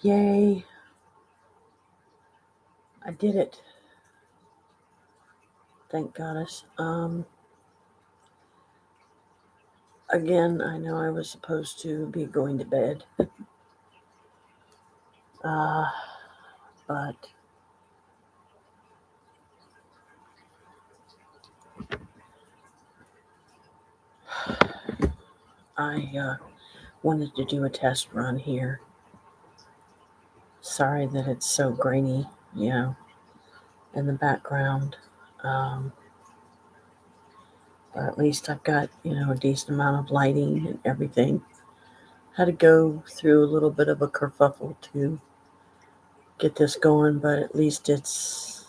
Yay, I did it. Thank goddess. Again, I know I was supposed to be going to bed. But I wanted to do a test run here. Sorry that it's so grainy, in the background. But at least I've got, a decent amount of lighting and everything. Had to go through a little bit of a kerfuffle to get this going, but at least it's...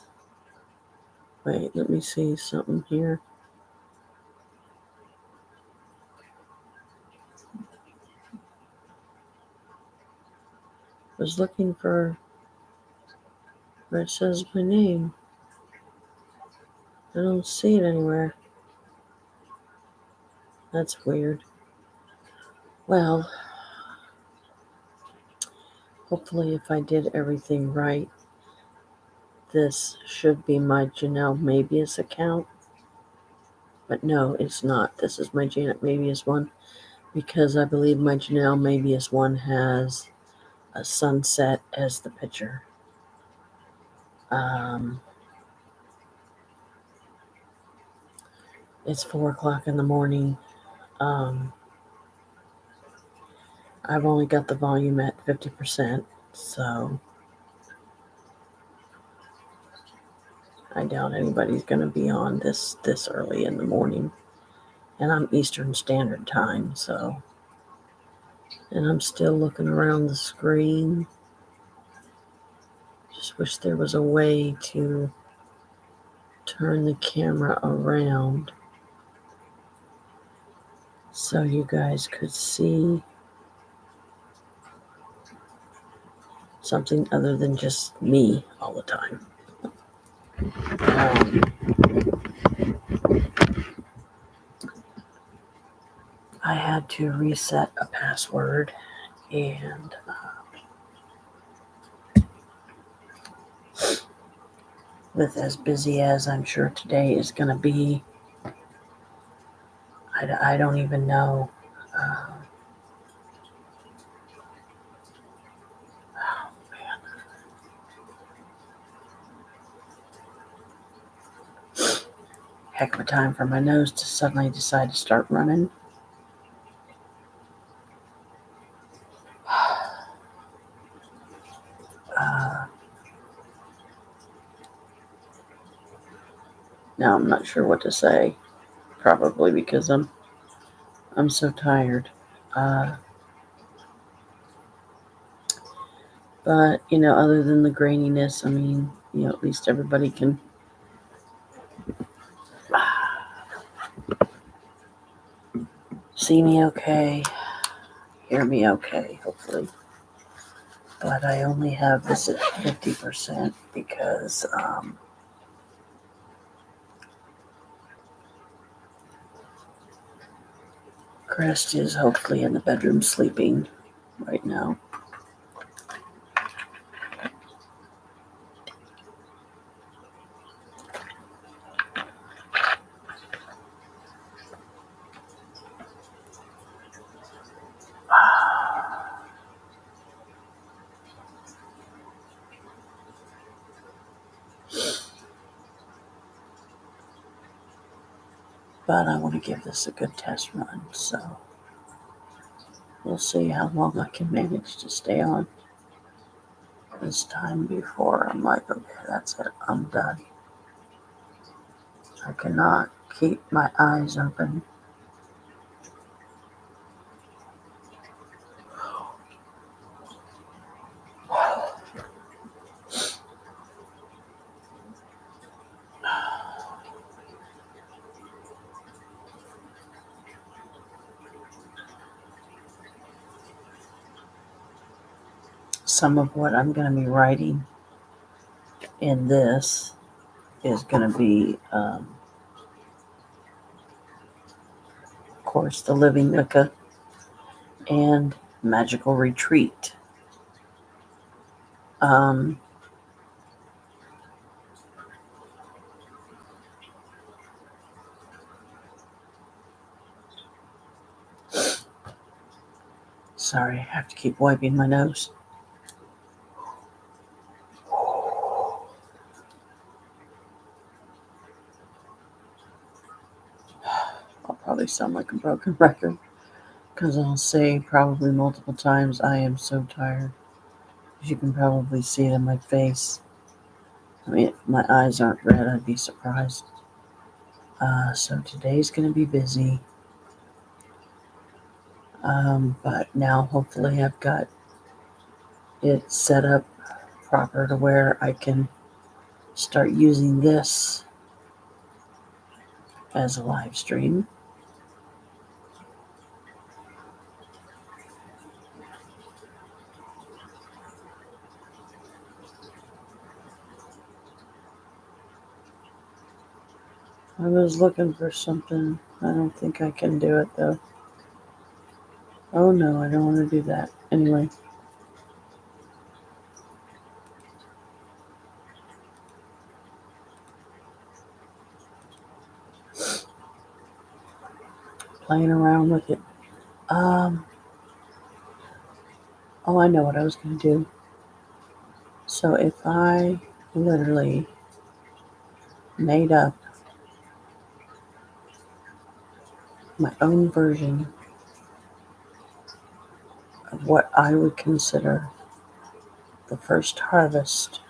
Wait, let me see something here. Was looking for where it says my name. I don't see it anywhere. That's weird. Well, hopefully if I did everything right, this should be my Janelle Mabius account. But no, it's not. This is my Janet Mabius one because I believe my Janelle Mabius one has a sunset as the picture. It's 4 o'clock in the morning. I've only got the volume at 50%, so I doubt anybody's going to be on this early in the morning. And I'm Eastern Standard Time, so... And I'm still looking around the screen. Just wish there was a way to turn the camera around so you guys could see something other than just me all the time. I had to reset a password, and with as busy as I'm sure today is going to be, I don't even know. Oh, man. Heck of a time for my nose to suddenly decide to start running. Now I'm not sure what to say. Probably because I'm so tired. But, other than the graininess, at least everybody can see me okay, hear me okay, hopefully. But I only have this at 50% because Crest is hopefully in the bedroom sleeping right now. But I want to give this a good test run, so we'll see how long I can manage to stay on this time before I'm like, okay, that's it, I'm done. I cannot keep my eyes open. Some of what I'm going to be writing in this is going to be, of course, the Living Wicca and Magical Retreat. Um, Sorry, I have to keep wiping my nose. I'll probably sound like a broken record because I'll say probably multiple times, I am so tired. As you can probably see it in my face. I mean, if my eyes aren't red, I'd be surprised. So today's going to be busy. But now hopefully I've got it set up proper to where I can start using this as a live stream. I was looking for something. I don't think I can do it though. Oh no, I don't want to do that. Anyway. Playing around with it. Oh, I know what I was going to do. So if I literally made up my own version of what I would consider the first harvest,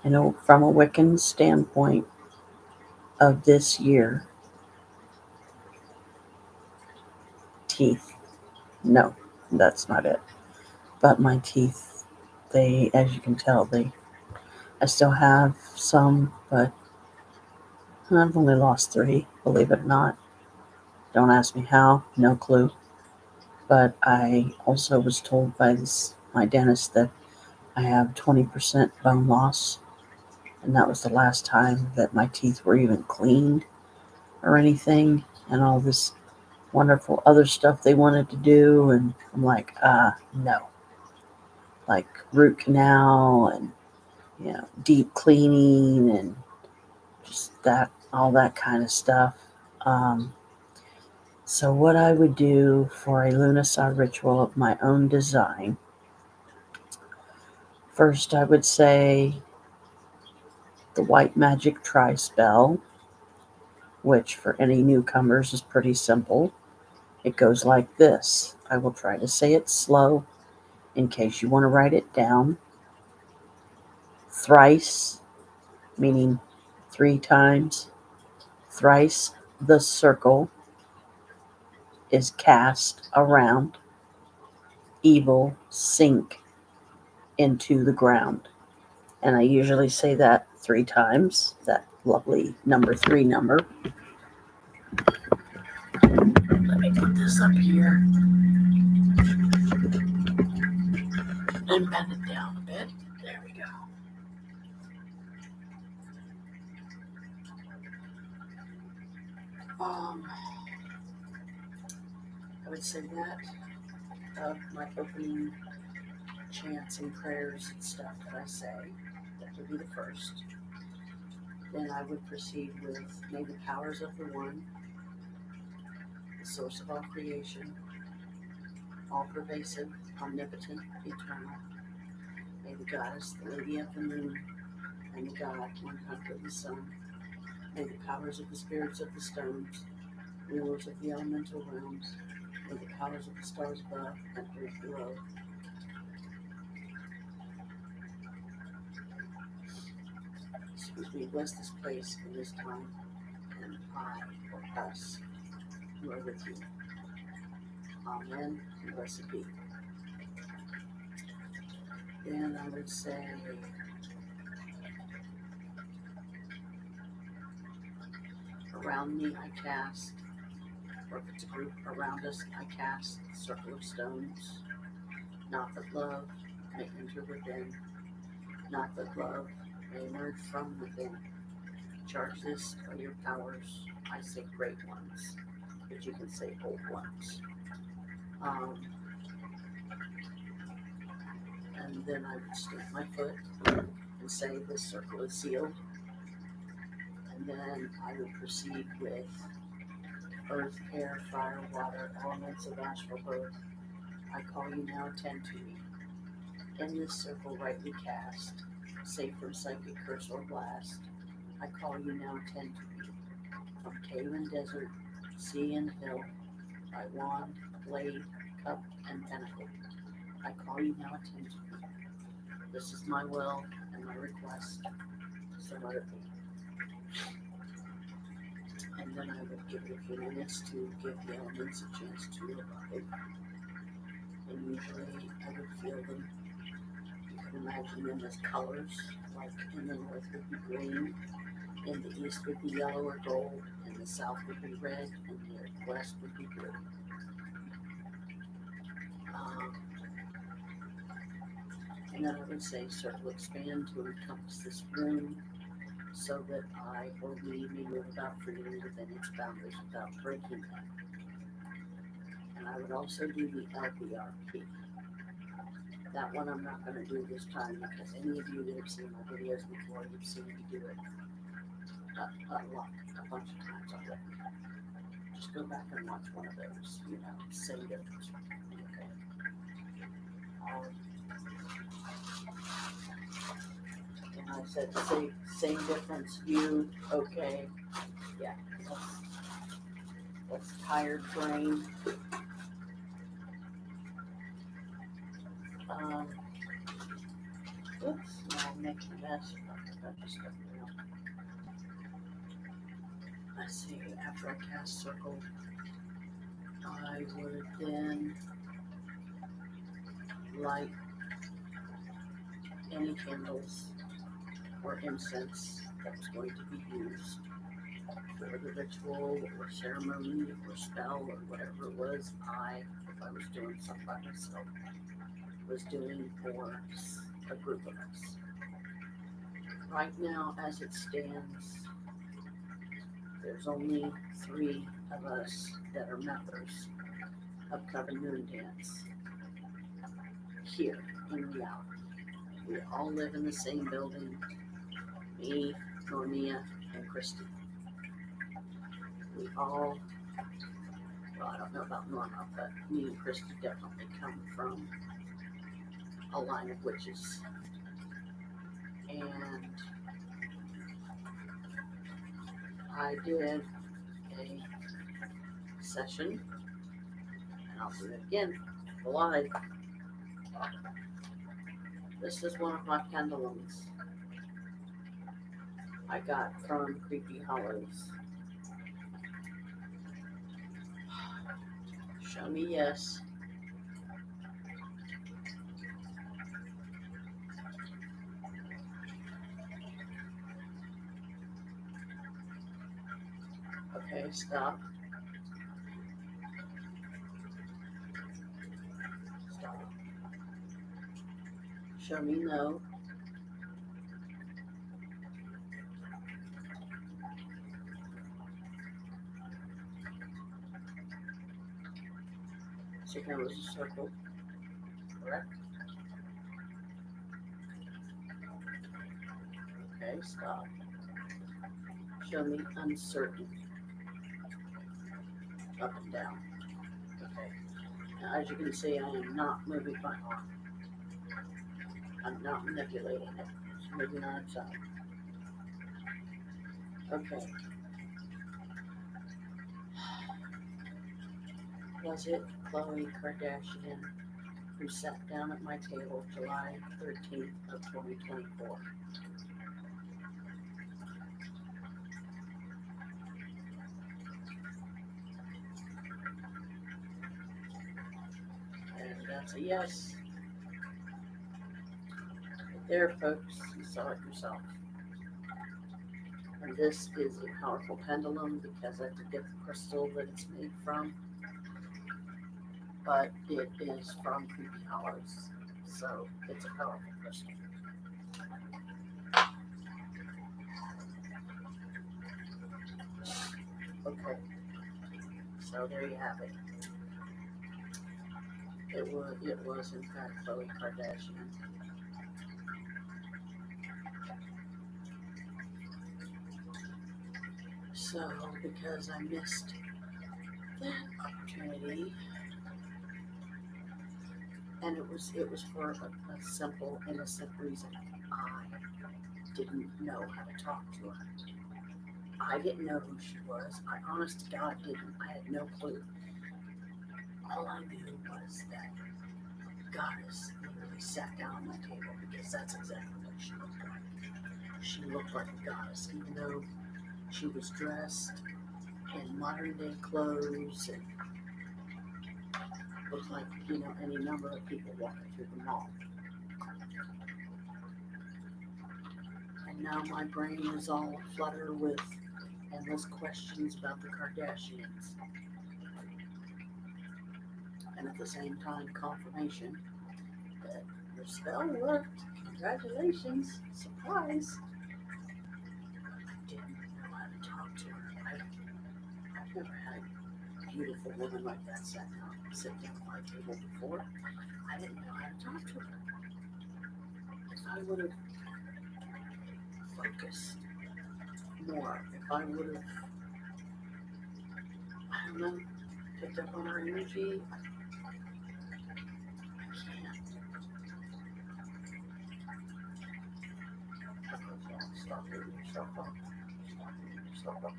from a Wiccan standpoint of this year, teeth. No, that's not it. But my teeth, as you can tell, I still have some, but I've only lost 3, believe it or not. Don't ask me how, no clue. But I also was told by my dentist that I have 20% bone loss, and that was the last time that my teeth were even cleaned or anything, and all this wonderful other stuff they wanted to do, and I'm like, no. Like root canal and, deep cleaning and just all that kind of stuff. So what I would do for a Lunasaur ritual of my own design, first I would say the White Magic Tri-Spell, which for any newcomers is pretty simple. It goes like this. I will try to say it slow in case you want to write it down. Thrice, meaning 3 times. Thrice the circle is cast around. Evil sink into the ground. And I usually say that 3 times, that lovely number 3 number. Let me put this up here and bend it down a bit. There we go. I would say that of my opening chants and prayers and stuff that I say. That would be the first. Then I would proceed with, may the powers of the One, the source of all creation, all pervasive, omnipotent, eternal. May the goddess, the lady of the moon, and the god, King Hunter of the sun. May the powers of the spirits of the stones, rulers of the elemental realms, may the powers of the stars above and earth below, bless this place in this time, and I, or us, who are with you. Amen, and blessed be. Then I would say, around me I cast, or if it's a group around us, I cast a circle of stones. Not that love may enter within, not that love may emerge from within. Charge this by your powers, I say great ones, but you can say old ones. And And then I would stamp my foot and say this circle is sealed. And then I would proceed with earth, air, fire, water, elements of astral birth. I call you now, attend to me. In this circle, rightly cast, safe from psychic curse or blast. I call you now, attend to me. From cave and desert, sea and hill, by wand, blade, cup, and pentacle. I call you now, attend to me. This is my will and my request, so let it be. And then I would give it a few minutes to give the elements a chance to arrive. And usually I would feel them. You can imagine them as colors, like in the north would be green, in the east would be yellow or gold, in the south would be red, and the west would be blue. And then I would say, circle expand to encompass this room so that I or we may move about freely within its boundaries without breaking them. And I would also do the LBRP. That one I'm not going to do this time because any of you that have seen my videos before, you've seen me do it a bunch of times already. Just go back and watch one of those, same difference. Okay. And I said, same difference, you, okay. Yeah, that's tired brain. Oops, now I'm making a mess. I just got it out. Let's see, after I cast circle, I would then light any candles or incense that was going to be used for the ritual or ceremony or spell or whatever it was if I was doing something by myself, was doing for a group of us. Right now, as it stands, there's only 3 of us that are members of Coven Moon Dance here in reality. We all live in the same building, me, Normia, and Christy. We all, well, I don't know about Norma, but me and Christy definitely come from a line of witches. And I did a session, and I'll do it again, live. This is one of my pendulums I got from Creepy Hollows. Show me yes. Okay, stop. Stop. Show me no. So there was a circle, correct? Okay, stop. Show me uncertain. Up and down. Okay. Now, as you can see, I am not moving my arm. I'm not manipulating it. It's moving on its own. Okay. Was it Khloe Kardashian who sat down at my table July 13th of 2024? And that's a yes. Right there, folks, you saw it yourself. And this is a powerful pendulum because I forget the crystal that it's made from, but it is from Creepy Hollows, so it's a powerful crystal. Okay, so there you have it. It was in fact Khloe Kardashian. So because I missed that opportunity, and it was for a simple, innocent reason. I didn't know how to talk to her. I didn't know who she was. I honest to God didn't. I had no clue. All I knew was that goddess literally sat down on my table because that's exactly what she looked like. She looked like a goddess, even though she was dressed in modern day clothes and looked like, any number of people walking through the mall. And now my brain is all aflutter with endless questions about the Kardashians, and at the same time, confirmation that your spell worked. Congratulations. Surprise. I didn't know how to talk to her. I've never had a beautiful woman like that sit down at my table before. I didn't know how to talk to her. If I would have focused more, if I would have, I don't know, picked up on her energy, I can't. Stop beating yourself up. Stop beating yourself up.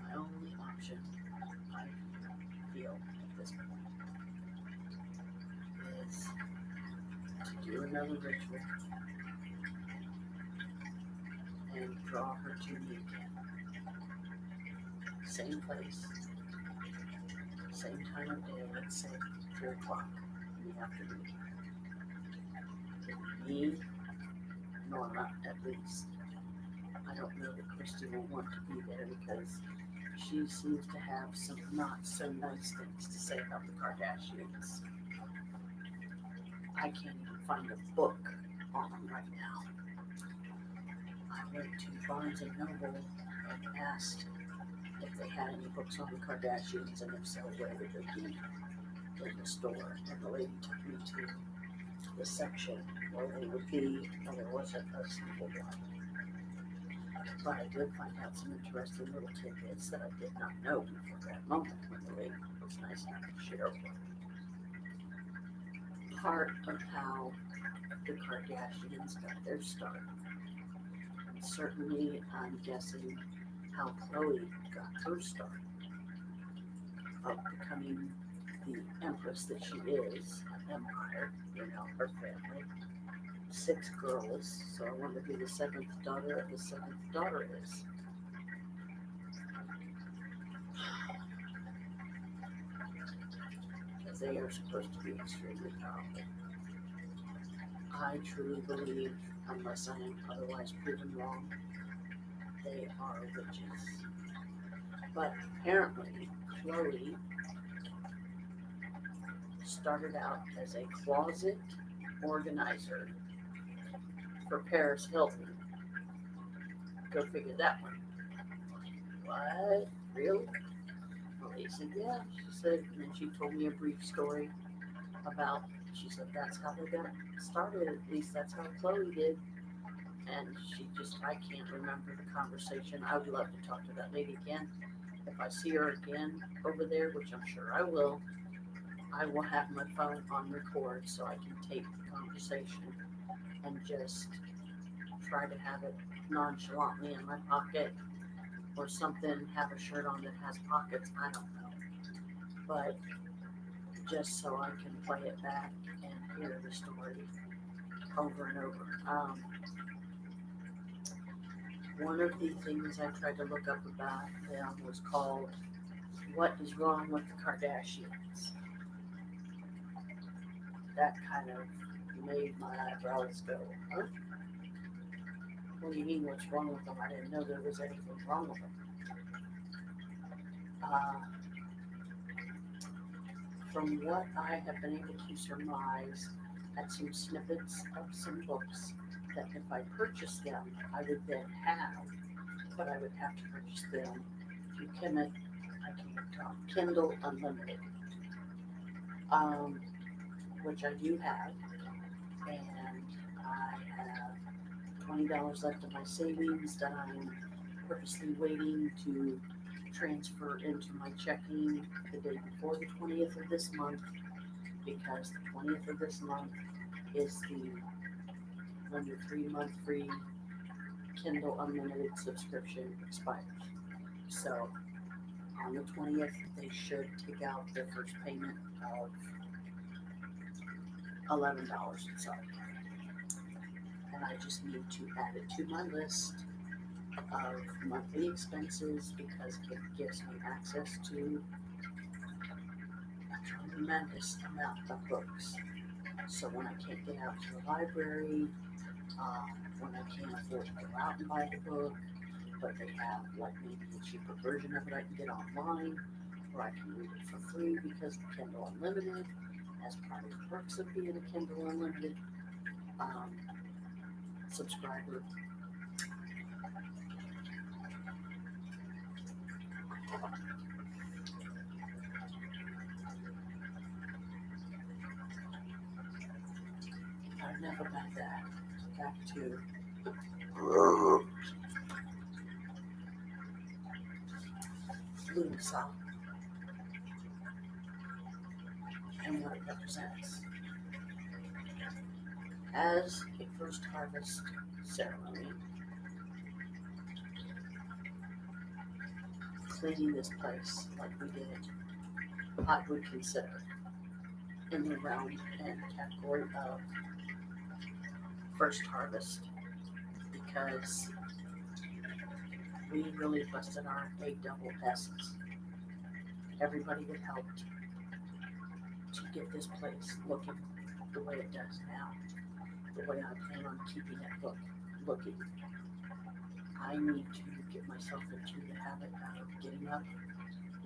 My only option, I feel at this point, is to do another ritual and draw her to me again. Same place, same time of day, let's say 3 o'clock in the afternoon. Me, Norma, at least. I don't know that Christy will want to be there because she seems to have some not so nice things to say about the Kardashians. I can't even find a book on them right now. I went to Barnes and Noble and asked if they had any books on the Kardashians, and if so, where would they be in the store. And the lady took me to the section where they would be, and there wasn't a single one. But I did find out some interesting little tidbits that I did not know before that moment when the lady was nice enough to share with me. Part of how the Kardashians got their start. And certainly, I'm guessing how Khloe got her start of becoming the empress that she is, an empire, her family. 6 girls, so I wonder who the seventh daughter of the seventh daughter is. Because they are supposed to be extremely powerful. I truly believe, unless I am otherwise proven wrong, they are witches. But apparently, Khloe started out as a closet organizer for Paris Hilton. Go figure that one. What? Really? Well, they said, yeah. She said, and then she told me a brief story about, she said, that's how they got started. At least that's how Khloe did. And I can't remember the conversation. I would love to talk to that lady again. If I see her again over there, which I'm sure I will have my phone on record so I can tape the conversation and just try to have it nonchalantly in my pocket or something, have a shirt on that has pockets, I don't know. But just so I can play it back and hear the story over and over. One of the things I tried to look up about them was called What is Wrong with the Kardashians? That kind of made my eyebrows go, huh? What do you mean, what's wrong with them? I didn't know there was anything wrong with them. Uh, from what I have been able to surmise, at some snippets of some books that if I purchased them, I would then have, but I would have to purchase them through I can't talk, Kindle Unlimited, um, which I do have, and I have $20 left of my savings that I'm purposely waiting to transfer into my checking the day before the 20th of this month, because the 20th of this month is when your 3-month free Kindle Unlimited subscription expires. So on the 20th, they should take out their first payment of $11 and something. And I just need to add it to my list of monthly expenses because it gives me access to a tremendous amount of books. So when I can't get out to the library, when I can't afford to go out and buy the book, but they have like maybe a cheaper version of it I can get online, or I can read it for free because of Kindle Unlimited, as part of the perks of being a Kindle Unlimited um, subscriber. Enough about that. Back to Lusa and what it represents. As a first harvest ceremony, cleaning this place like we did, I would consider in the realm and category of first harvest, because we really busted our A double S's. Everybody that helped to get this place looking the way it does now, the way I plan on keeping it looking. I need to get myself into the habit of getting up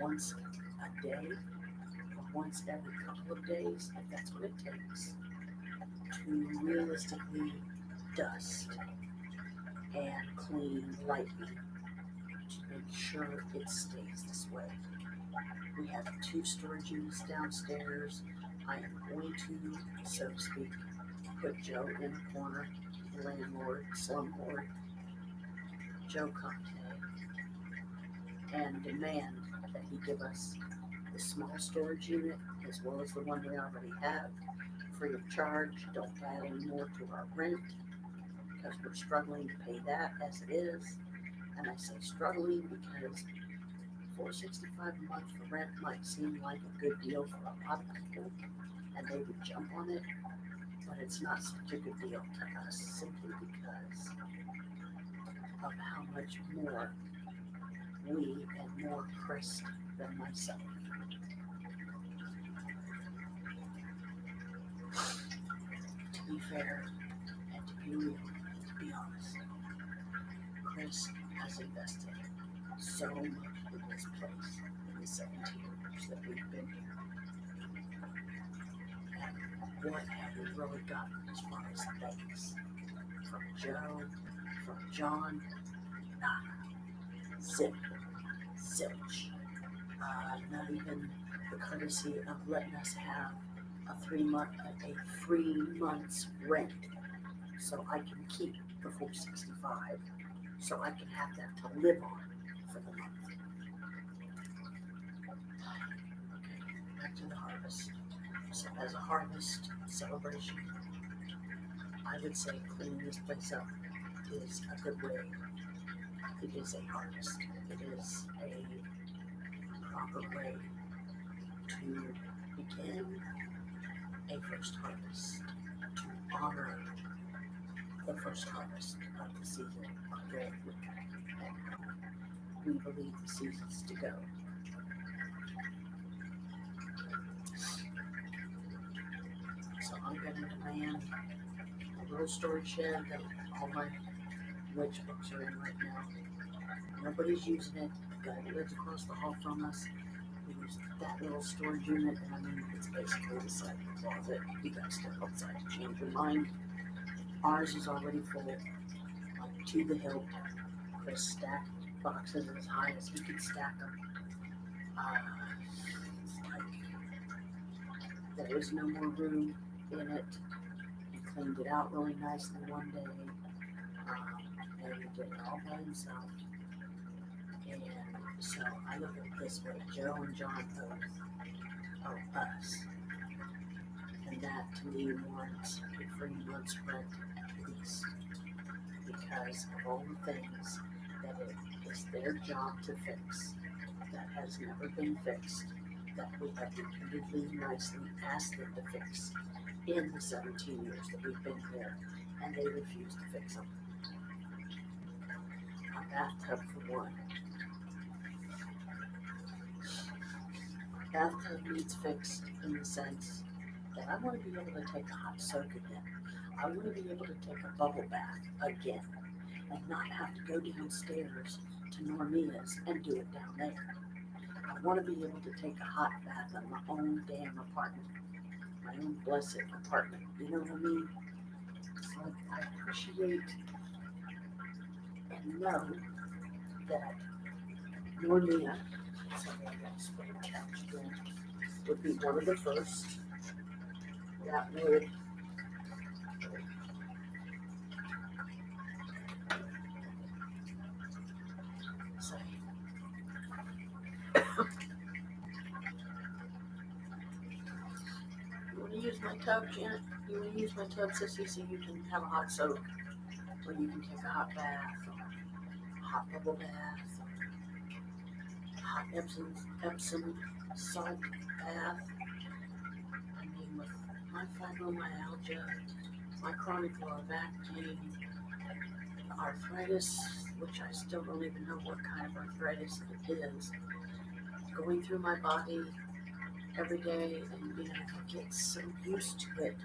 once a day or once every couple of days, if that's what it takes, to realistically dust and clean lightly to make sure it stays this way. We have 2 storage units downstairs. I am going to, so to speak, put Joe in the corner, landlord, slumlord, Joe Conte, and demand that he give us the small storage unit as well as the one we already have, free of charge. Don't add any more to our rent because we're struggling to pay that as it is. And I say struggling because $465 a month for rent might seem like a good deal for a lot of people, and they would jump on it, but it's not such a good deal to us simply because of how much more we and more Chris than myself. To be fair and to be real and to be honest, Chris has invested so much in this place in the 17 years that we've been here. And what have we really gotten as far as thanks? From Joe, from John, nada. Zip. Zilch. Not even the courtesy of letting us have a free month's rent, so I can keep the 465, so I can have that to live on for the month. Okay, back to the harvest. So as a harvest celebration, I would say cleaning this place up is a good way. It is a harvest. It is a proper way to begin a first harvest, to honor the first harvest of the season of bread and how we believe the seasons to go. So I'm going to demand a little storage shed that all my witch books are in right now. Nobody's using it. The guy that lives across the hall from us use that little storage unit, and I mean, it's basically the size of a closet. You guys still outside to change your mind. Ours is already full, like to the hilt. Chris stacked boxes as high as he could stack them. It's like there was no more room in it. He cleaned it out really nicely one day, and he did it all by himself. And so I look at it this way: Joe and John both owe us, and that to me warrants a 3 months rent at least, because of all the things that it is their job to fix that has never been fixed, that we have repeatedly nicely asked them to fix in the 17 years that we've been here, and they refuse to fix them. A bathtub for one. Bathtub needs fixed in the sense that I want to be able to take a hot soak again. I want to be able to take a bubble bath again and not have to go downstairs to Normia's and do it down there. I want to be able to take a hot bath in my own damn apartment, my own blessed apartment. You know what I mean? It's like I appreciate and know that Normia, sorry, I got to spray the couch again, would be one of the first that would say, you want to use my tub, Janet? You want to use my tub, sissy, so you can have a hot soak, or you can take a hot bath, or a hot bubble bath, or hot Epsom salt bath. I mean, with my fibromyalgia, my chronic lower back pain, arthritis, which I still don't even know what kind of arthritis it is, going through my body every day and being able to get so used to it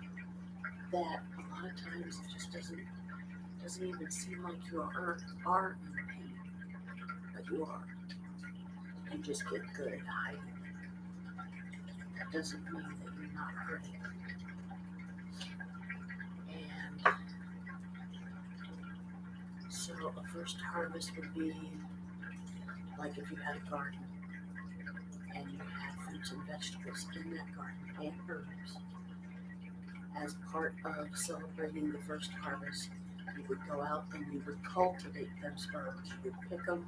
that a lot of times it just doesn't even seem like you are in pain, but you are. You just get good at hiding. That doesn't mean that you're not hurting. And so a first harvest would be like if you had a garden and you had fruits and vegetables in that garden and herbs. As part of celebrating the first harvest, you would go out and you would cultivate those herbs. You would pick them,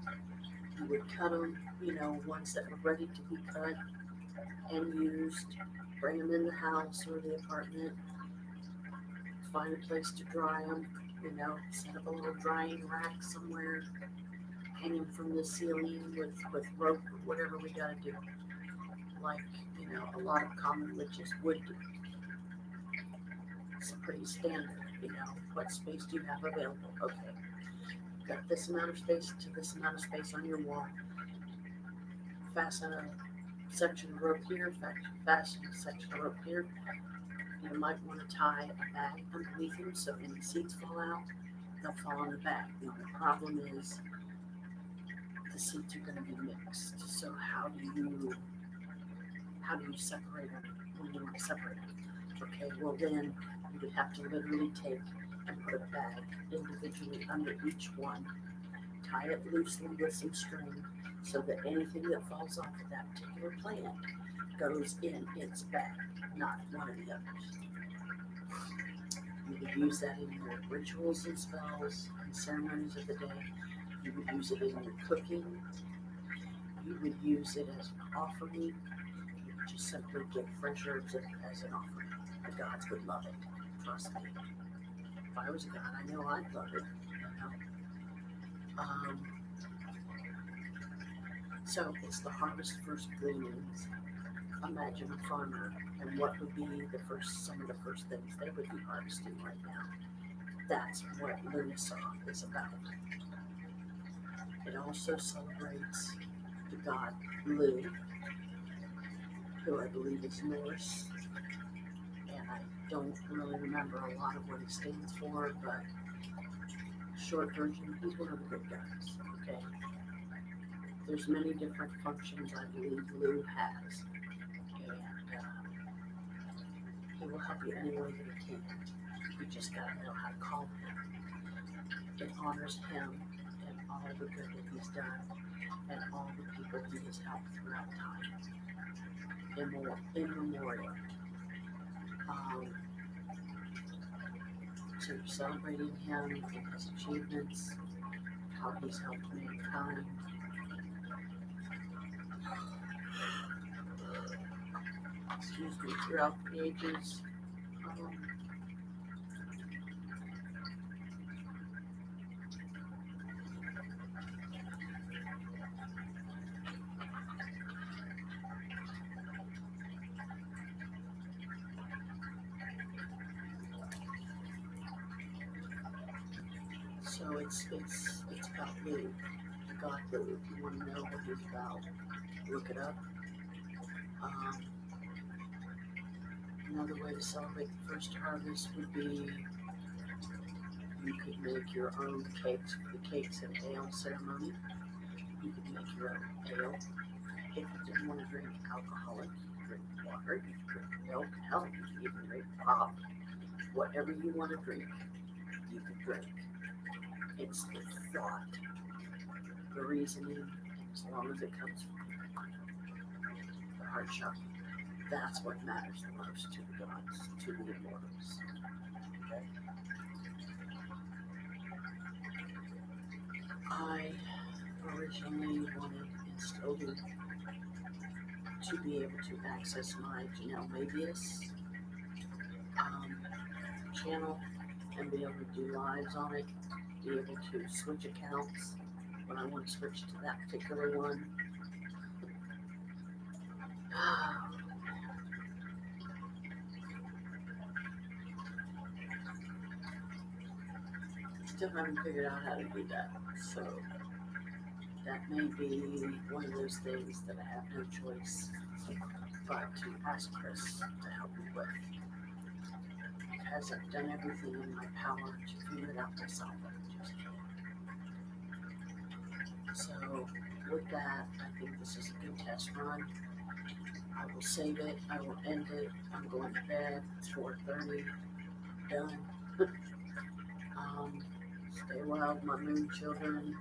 you would cut them, ones that were ready to be cut and used, bring them in the house or the apartment, find a place to dry them, set up a little drying rack somewhere, hang them from the ceiling with rope or whatever we got to do. Like, a lot of common witches would do. It's pretty standard, what space do you have available? Okay, you've got this amount of space to this amount of space on your wall. Fasten a section of rope here, fasten a section of rope here. You might want to tie a bag underneath them so any seeds fall out, they'll fall in the bag. The only problem is the seeds are going to be mixed. So how do you separate them when you want to separate them? Okay, well then you would have to literally take and put a bag individually under each one, tie it loosely with some string so that anything that falls off of that particular plant goes in its bag, not one of the others. You would use that in your rituals and spells and ceremonies of the day. You would use it in your cooking. You would use it as an offering. You would just simply give fresh herbs as an offering. The gods would love it. Trust me. If I was a god, I know I'd love it. So it's the harvest first gleanings. Imagine a farmer and what would be some of the first things they would be harvesting right now. That's what Lunasaw is about. It also celebrates the god Lu, who I believe is Norse, and I don't really remember a lot of what he stands for, but short version, he's one of the good guys, okay? There's many different functions I believe Lou has, and he will help you any way that he can. You just gotta know how to call him. It honors him and all the good that he's done and all the people he has helped throughout time. In memorial. So you're celebrating him and his achievements, how he's helped mankind. Excuse me, throughout the ages. So it's about Lou, God Lou. If you want to know what he's about, look it up. Another way to celebrate the first harvest would be you could make your own cakes for the cakes and ale ceremony. You could make your own ale. If you didn't want to drink alcoholic, you could drink water, you could drink milk, hell, you could even drink pop. Whatever you want to drink, you could drink. It's the thought, the reasoning, and as long as it comes from the heart chakra, that's what matters the most to the gods, to the immortals. Okay? I originally wanted and still do to be able to access my Janelle Mabius channel and be able to do lives on it, be able to switch accounts when I want to switch to that particular one. Still haven't figured out how to do that, so that may be one of those things that I have no choice but to ask Chris to help me with, because I've done everything in my power to figure it out myself, but I just can't. So with that, I think this is a good test run. I will save it, I will end it, I'm going to bed, it's 4:30, done. Stay well, my moon children.